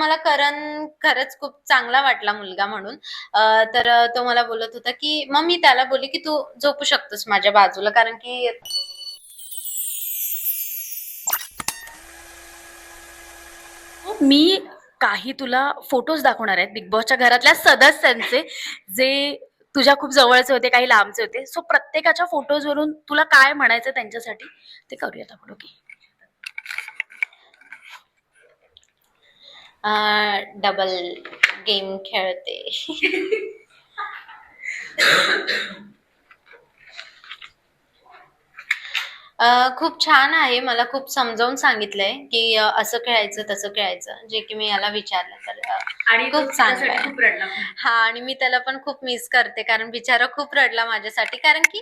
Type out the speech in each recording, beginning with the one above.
मला करण खरंच खूप चांगला वाटला मुलगा म्हणून. तर तो मला बोलत होता की मग मी त्याला बोलली की तू झोपू शकतोस माझ्या बाजूला, कारण की मी काही तुला फोटोज दाखवणार आहेत बिग बॉसच्या घरातल्या सदस्यांचे, जे तुझ्या खूप जवळचे होते, काही लांबचे होते. सो प्रत्येकाच्या फोटोजवरून तुला काय म्हणायचं त्यांच्यासाठी ते करूयात आपण. ओके. डबल गेम खेळते. खूप छान आहे. मला खूप समजावून सांगितलंय की असं खेळायचं तसं खेळायचं, जे की मी याला विचारलं तर आणि तो खूप चांगलं तुझ्यासाठी आहे. खूप रडला. हा, आणि मी त्याला पण खूप मिस करते, कारण बिचारा खूप रडला माझ्यासाठी. कारण की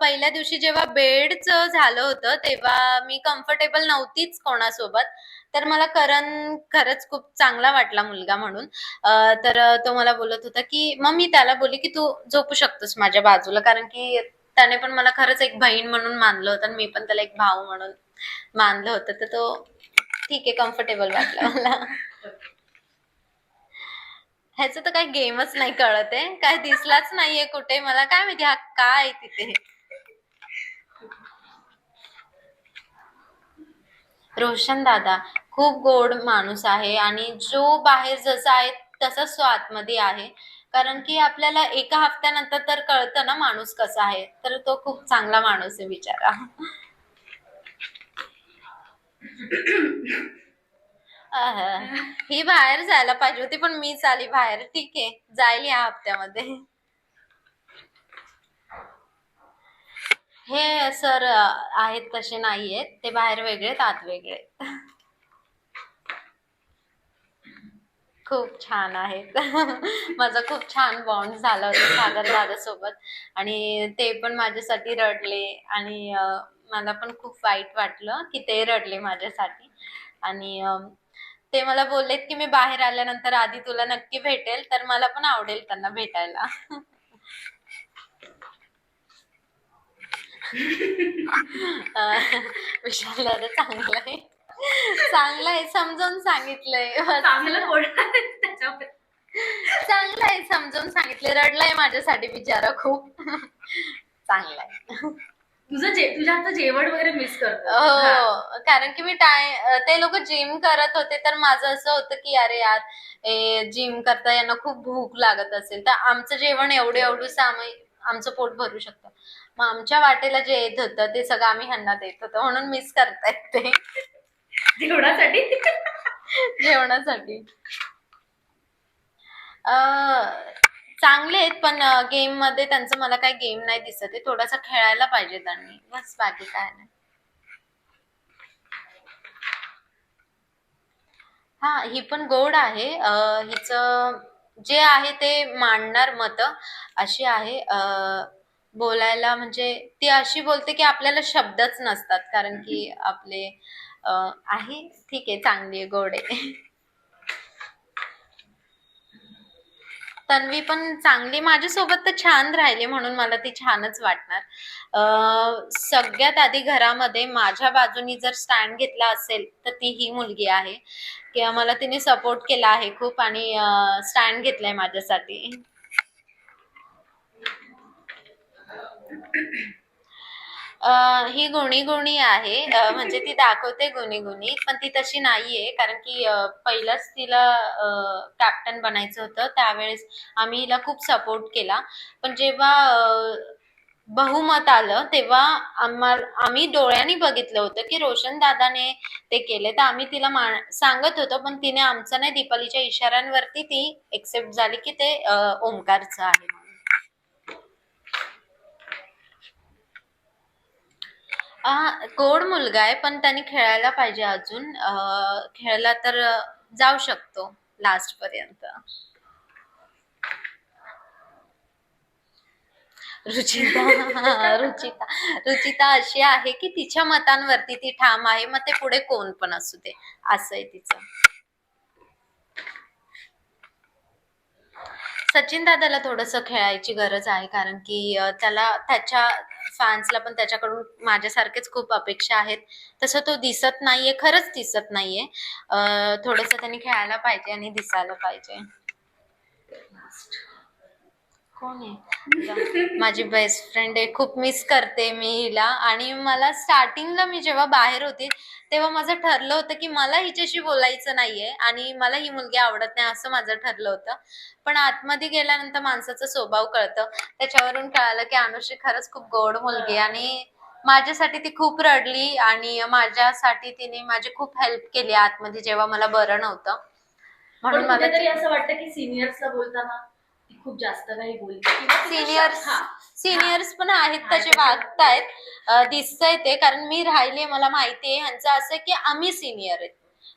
पहिल्या दिवशी जेव्हा बेडचं झालं होतं तेव्हा मी कम्फर्टेबल नव्हतीच कोणासोबत. तर मला करण खरंच खूप चांगला वाटला मुलगा म्हणून. तर तो मला बोलत होता की मग मी त्याला बोलली की तू झोपू शकतोस माझ्या बाजूला, कारण की त्याने पण मला खरंच एक बहीण म्हणून मानलं होतं आणि मी पण त्याला एक भाऊ म्हणून मानलं होतं. तर तो ठीक आहे, कम्फर्टेबल वाटला मला. ह्याचं तर काही गेमच नाही कळत आहे, काय दिसलाच नाहीये कुठे. मला काय माहिती हा काय तिथे. रोशन दादा खूप गोड माणूस आहे, आणि जो बाहेर जसा आहे तसाच तो आतमध्ये आहे. कारण की आपल्याला एका हफ्त्यानंतर तर कळतं ना माणूस कसा आहे. तर तो खूप चांगला माणूस आहे बिचारा. ही बाहेर जायला पाहिजे होती, पण मीच आली बाहेर. ठीक आहे, जाईल या हप्त्यामध्ये. हे सर आहेत तसे नाहीयेत, ते बाहेर वेगळेत आत वेगळे. खूप छान आहेत. माझा खूप छान बॉन्ड झाला होता सागर दादा सोबत, आणि ते पण माझ्यासाठी रडले. आणि मला पण खूप वाईट वाटलं की ते रडले माझ्यासाठी. आणि ते मला बोललेत की मी बाहेर आल्यानंतर आधी तुला नक्की भेटेल, तर मला पण आवडेल त्यांना भेटायला. विशाल दादा चांगलं आहे. चांगलं आहे, समजावून सांगितलंय. चांगलं बोलणार त्याच्यावर. चांगलं आहे, समजावून सांगितले. रडलाय माझ्यासाठी बिचारा खूप. चांगलं आहे. तुझ्या आता जेवण वगैरे मिस करतो. हो, कारण की ते लोक जिम करत होते, तर माझं असं होतं की अरे यार, जिम करता यांना खूप भूक लागत असेल, तर आमचं जेवण एवढं एवढंच आम्ही आमचं पोट भरू शकतो. मग आमच्या वाटेला जे येत होतं ते सगळं आम्ही ह्यांना देत होतो, म्हणून मिस करतायत ते. जेवणासाठी. जेवणासाठी. चांगले आहेत, पण गेम मध्ये त्यांचं मला काही गेम नाही दिसत आहे. थोडासा खेळायला पाहिजे त्यांनी, बस बाकी काय नाही. हा, ही पण गोड आहे. हिचं जे आहे ते मांडणार मत अशी आहे. बोलायला म्हणजे ती अशी बोलते की आपल्याला शब्दच नसतात, कारण की आपले आहे. ठीक आहे, चांगली आहे, गोड आहे. तन्वी पण चांगली माझ्यासोबत तर छान राहिली, म्हणून मला ती छानच वाटणार. सगळ्यात आधी घरामध्ये माझ्या बाजूनी जर स्टँड घेतला असेल तर ती ही मुलगी आहे, किंवा मला तिने सपोर्ट केला आहे खूप, आणि स्टँड घेतलाय माझ्यासाठी. ही गुणी गुणी आहे. म्हणजे ती दाखवते गुणी गुणी, पण ती तशी नाहीये. कारण की पहिलंच तिला कॅप्टन बनायचं होतं, त्यावेळेस आम्ही हिला खूप सपोर्ट केला. पण जेव्हा बहुमत आलं तेव्हा आम्ही डोळ्यांनी बघितलं होतं की रोशन दादाने ते केले, तर आम्ही तिला सांगत होतो, पण तिने आमचं नाही, दीपालीच्या इशाऱ्यांवरती ती एक्सेप्ट झाली की ते ओमकारचं आहे. गोड मुलगा आहे, पण त्यांनी खेळायला पाहिजे अजून. खेळला तर जाऊ शकतो लास्ट पर्यंत. रुचिता. रुचिता रुचिता अशी आहे की तिच्या मतांवरती ती ठाम आहे, मग ते पुढे कोण पण असू दे, असं आहे तिचं. सचिन दादाला थोडस खेळायची गरज आहे, कारण की त्याला त्याच्या फॅन्सला पण त्याच्याकडून माझ्यासारखेच खूप अपेक्षा आहेत. तसं तो दिसत नाहीये, खरंच दिसत नाहीये. थोडंसं त्यांनी खेळायला पाहिजे आणि दिसायला पाहिजे. कोण आहे? माझी बेस्ट फ्रेंड आहे. खूप मिस करते मी हिला. आणि मला स्टार्टिंगला मी जेव्हा बाहेर होते तेव्हा माझं ठरलं होतं की मला हिच्याशी बोलायचं नाहीये आणि मला ही मुलगी आवडत नाही असं माझं ठरलं होतं. पण आतमध्ये गेल्यानंतर माणसाचा स्वभाव कळतं. त्याच्यावरून कळालं की अनुश्री खरंच खूप गोड मुलगी आहे आणि माझ्यासाठी ती खूप रडली आणि माझ्यासाठी तिने माझी खूप हेल्प केली आतमध्ये जेव्हा मला बरं नव्हतं. म्हणून पण मला कुठेतरी असं वाटतं की सिनियर्सला बोलताना ती खूप जास्त काही बोलते किंवा सिनियर्स पण आहेत तसे वागतायत. दिसतंय ते, कारण मी राहिले मला माहितीये ह्यांचं असं की आम्ही सिनियर आहेत.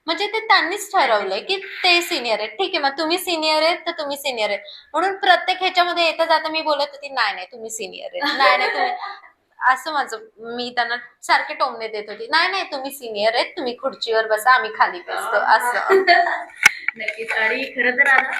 म्हणजे ते त्यांनीच ठरवलंय की ते सिनियर आहेत. ठीक आहे, मग तुम्ही सिनियर आहेत तर तुम्ही सिनियर आहेत म्हणून प्रत्येक ह्याच्यामध्ये येता जाता मी बोलत होती नाही नाही तुम्ही सिनियर आहेत, नाही नाही तुम्ही, असं माझं मी त्यांना सारखे टोमणे देत होती, नाही नाही तुम्ही सिनियर आहेत, तुम्ही खुर्चीवर बसा आम्ही खाली बसतो असं. नक्कीच. आणि खरं तर आता